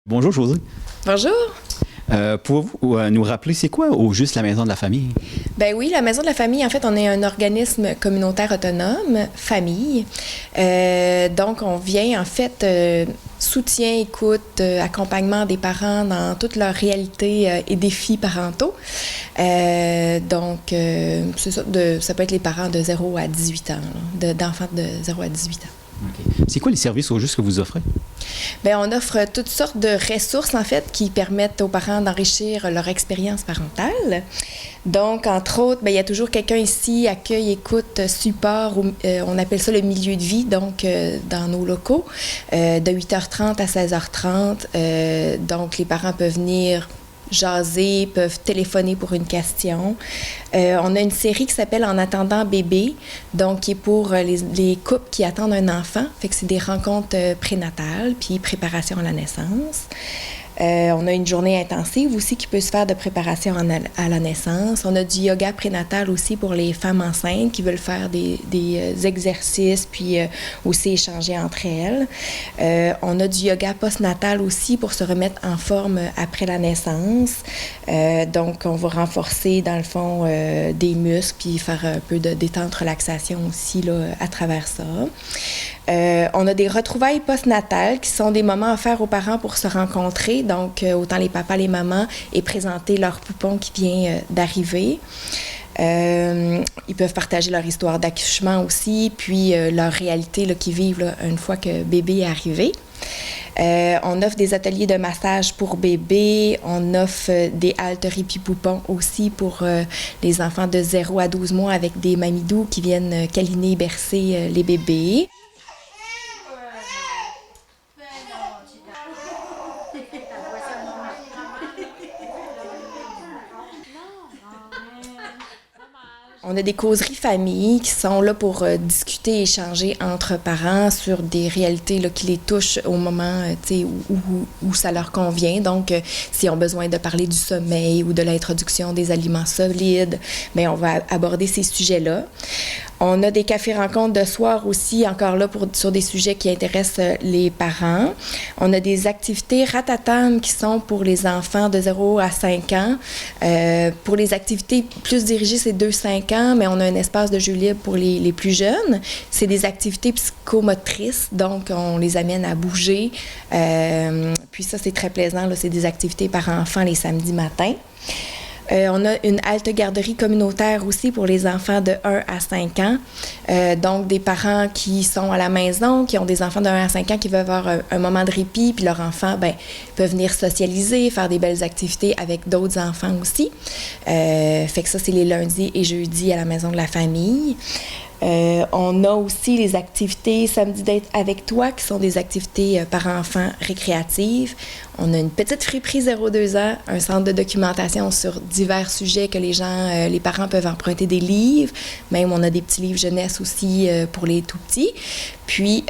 Bonjour Josée. Bonjour. Pouvez-vous nous rappeler c'est quoi au juste la Maison de la famille? Ben oui, la Maison de la famille, en fait, on est un organisme communautaire autonome, famille. Donc, on vient, en fait, soutien, écoute, accompagnement des parents dans toute leur réalité et défis parentaux. Donc, c'est ça, ça peut être les parents de 0 à 18 ans, d'enfants de 0 à 18 ans. Okay. C'est quoi les services au juste que vous offrez? Bien, on offre toutes sortes de ressources, en fait, qui permettent aux parents d'enrichir leur expérience parentale. Donc, entre autres, bien, il y a toujours quelqu'un ici, accueil, écoute, support, on appelle ça le milieu de vie, donc dans nos locaux, de 8h30 à 16h30. Donc, les parents peuvent venir jaser, peuvent téléphoner pour une question. On a une série qui s'appelle En attendant bébé, donc qui est pour les couples qui attendent un enfant. Fait que c'est des rencontres prénatales, puis préparation à la naissance. On a une journée intensive aussi qui peut se faire de préparation à la naissance. On a du yoga prénatal aussi pour les femmes enceintes qui veulent faire des exercices puis aussi échanger entre elles. On a du yoga postnatal aussi pour se remettre en forme après la naissance. Donc, on va renforcer dans le fond des muscles puis faire un peu de détente, relaxation aussi là, à travers ça. On a des retrouvailles postnatales qui sont des moments offerts aux parents pour se rencontrer, donc autant les papas, les mamans, et présenter leur poupon qui vient d'arriver. Ils peuvent partager leur histoire d'accouchement aussi, puis leur réalité là, qu'ils vivent là, une fois que bébé est arrivé. On offre des ateliers de massage pour bébés. On offre des haltéries puis poupons aussi pour les enfants de 0 à 12 mois avec des mamidous qui viennent câliner et bercer les bébés. On a des causeries famille qui sont là pour discuter et échanger entre parents sur des réalités là, qui les touchent au moment où ça leur convient. Donc, s'ils ont besoin de parler du sommeil ou de l'introduction des aliments solides, bien, on va aborder ces sujets-là. On a des cafés-rencontres de soir aussi, encore là, sur des sujets qui intéressent les parents. On a des activités ratatam qui sont pour les enfants de 0 à 5 ans. Pour les activités plus dirigées, c'est 2-5 ans, mais on a un espace de jeu libre pour les plus jeunes. C'est des activités psychomotrices, donc on les amène à bouger. Puis ça, c'est très plaisant, là, c'est des activités par enfants les samedis matins. On a une halte garderie communautaire aussi pour les enfants de 1 à 5 ans. Donc, des parents qui sont à la maison, qui ont des enfants de 1 à 5 ans qui veulent avoir un moment de répit, puis leurs enfants peuvent venir socialiser, faire des belles activités avec d'autres enfants aussi. Fait que ça, c'est les lundis et jeudis à la maison de la famille. On a aussi les activités Samedi d'être avec toi, qui sont des activités par enfants récréatives. On a une petite friperie 0-2 ans, un centre de documentation sur divers sujets que les parents peuvent emprunter des livres. Même, on a des petits livres jeunesse aussi pour les tout-petits. Puis,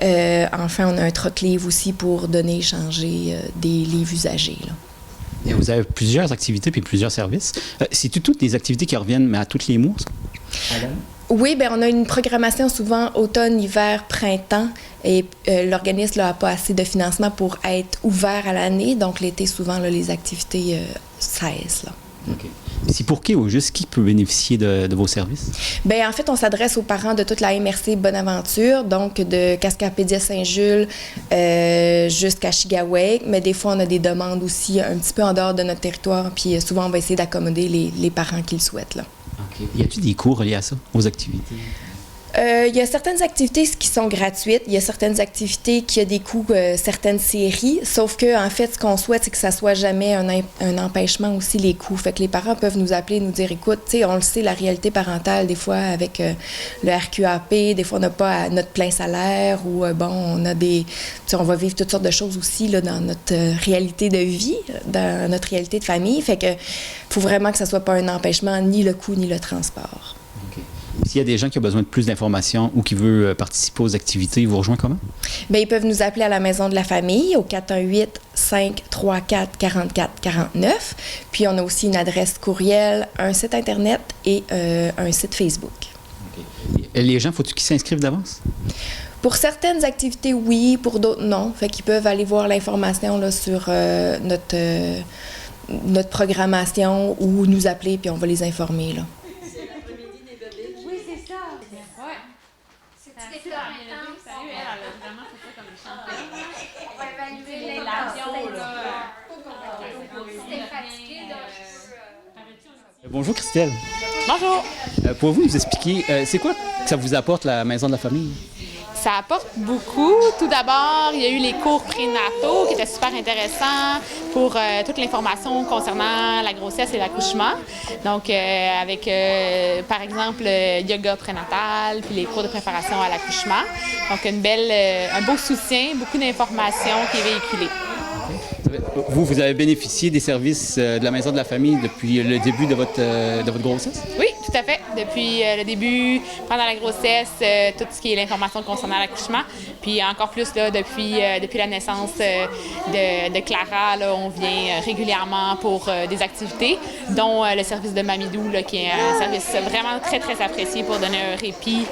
enfin, on a un troc-livre aussi pour donner, échanger des livres usagés, là. Et vous avez plusieurs activités puis plusieurs services. C'est toutes des activités qui reviennent, mais à tous les mois, ça? Oui, bien, on a une programmation souvent automne, hiver, printemps et l'organisme n'a pas assez de financement pour être ouvert à l'année. Donc, l'été, souvent, là, les activités cessent. Là. OK. C'est pour qui, au juste, qui peut bénéficier de vos services? Bien, en fait, on s'adresse aux parents de toute la MRC Bonaventure, donc de Cascapédia-Saint-Jules jusqu'à Chigaweg. Mais des fois, on a des demandes aussi un petit peu en dehors de notre territoire. Puis souvent, on va essayer d'accommoder les parents qui le souhaitent, là. OK. Y a-t-il des cours reliés à ça, aux activités? Il y a certaines activités qui sont gratuites. Il y a certaines activités qui ont des coûts, certaines séries. Sauf que, en fait, ce qu'on souhaite, c'est que ça soit jamais un empêchement aussi, les coûts. Fait que les parents peuvent nous appeler, nous dire, écoute, tu sais, on le sait, la réalité parentale, des fois, avec le RQAP, des fois, on n'a pas notre plein salaire ou, on a des... Tu sais, on va vivre toutes sortes de choses aussi, là, dans notre réalité de vie, dans notre réalité de famille. Fait que faut vraiment que ça soit pas un empêchement, ni le coût, ni le transport. OK. S'il y a des gens qui ont besoin de plus d'informations ou qui veulent participer aux activités, ils vous rejoignent comment? Bien, ils peuvent nous appeler à la Maison de la famille au 418-534-4449. Puis, on a aussi une adresse courriel, un site Internet et un site Facebook. OK. Les gens, faut-ils qu'ils s'inscrivent d'avance? Pour certaines activités, oui, pour d'autres, non. Fait qu'ils peuvent aller voir l'information là, sur notre programmation ou nous appeler, puis on va les informer. Là. C'est l'après-midi des bébés. Oui, c'est ça. Ouais. C'est super intense. Elle a vraiment fait ça comme une championne. On va évaluer L'avion, l'intention. là. C'était fatigué, donc Bonjour Christelle. Bonjour. Pouvez-vous nous expliquer, c'est quoi que ça vous apporte la maison de la famille? Ça apporte beaucoup. Tout d'abord, il y a eu les cours prénataux qui étaient super intéressants pour toute l'information concernant la grossesse et l'accouchement. Donc, avec, par exemple, yoga prénatal, puis les cours de préparation à l'accouchement. Donc, un beau soutien, beaucoup d'informations qui est véhiculée. Vous avez bénéficié des services de la maison de la famille depuis le début de votre grossesse? Oui, tout à fait. Depuis le début, pendant la grossesse, tout ce qui est l'information concernant l'accouchement. Puis encore plus là, depuis la naissance de Clara, là, on vient régulièrement pour des activités, dont le service de Mamidou, là, qui est un service vraiment très, très apprécié pour donner un répit,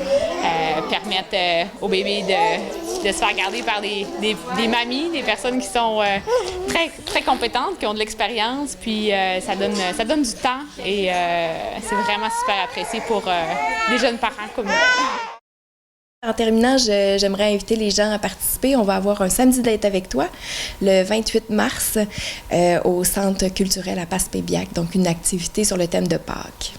permettre au bébé de se faire garder par des mamies, des personnes qui sont très, très compétentes, qui ont de l'expérience, puis ça donne du temps et c'est vraiment super apprécié pour des jeunes parents comme nous. En terminant, j'aimerais inviter les gens à participer. On va avoir un samedi d'être avec toi le 28 mars au Centre culturel à Passepébiac, donc une activité sur le thème de Pâques.